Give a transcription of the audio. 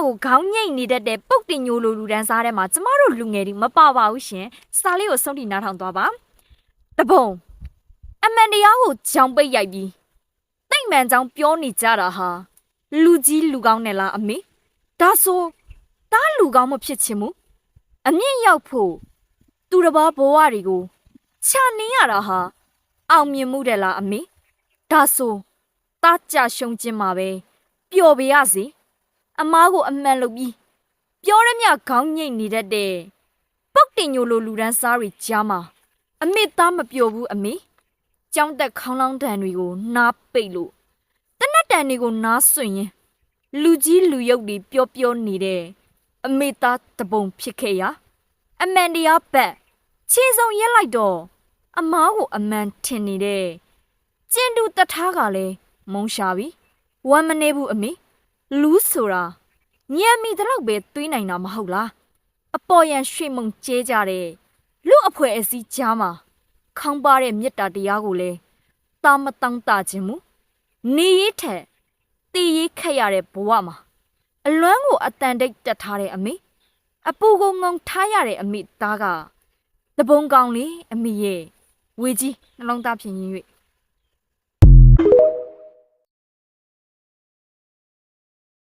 ကိုခေါင်းငိတ်နေတဲ့ပုတ်တင်ညိုလိုလူတန်းစားထဲမှာကျမတို့လူငယ်တွေမပါပါဘူးရှင်စာလေးကိုဆုံးထိနားထောင်သွားပါတပုံအမှန်တရားကိုကြောင်ပိတ်ရိုက်ပြီးတိတ်မှန်ကြောင်ပြောနေကြတာဟာလူကြီးလူကောင်းနဲ့လားအမေဒါဆိုတားလူကောင်းမဖြစ်ချင်ဘူးအမြင့်ရောက်ဖို့သူတစ်ပါးဘဝတွေကိုချနေရတာဟာအောင်မြင်မှုတဲ့လားအမေဒါဆိုတားကြရှုံးခြင်းမှာပဲပျော်ပါရစေအမားကိုအမှန်လုပ်ပြီးပြောရမြခေါင်းငိတ်နေတတ်တဲ့ပုတ်တင်ညိုလိုလူတန်းစားတွေကြားမှာအမေသားမပျော်ဘူးအမေကြောင်းတက်ခေါင်းလောင်းတန်တွေကိုနားပိတ်လို့တနတ်တန်တွေကိုနားဆွင့်ရင်လူကြီးလူရုပ်တွေပြောနေတဲ့အမေသားတပုံဖြစ်ခဲ့ရအမှန်တရားဘက်ခြေစုံရက်လိုက်တော့အမားကိုအမှန်ထင်နေတဲ့ကျင်းတူတထားကလည်းမုံရှာပြီဝမ်းမနေဘူးအမေလူဆိုတာညံမီတော့ပဲသွေးနိုင်တာမဟုတ်လားအပေါ်ရန်ရွှေမုံကျဲကြတဲ့လူအဖွဲအစည်းကြားမှာခေါင်းပါတဲ့မြတ်တာတရားကိုလည်းတာမတောင်းတခြင်းမူနေရထက်တည်ရခက်ရတဲ့ဘဝမှာအလွမ်းကိုအတန်တိတ်တက်ထားတဲ့အမေအပူကိုငုံထားရတဲ့အမေသားကတပုံကောင်းလေအမေရဲ့ဝေကြီးနှလုံးသားဖြင့်ရင်၍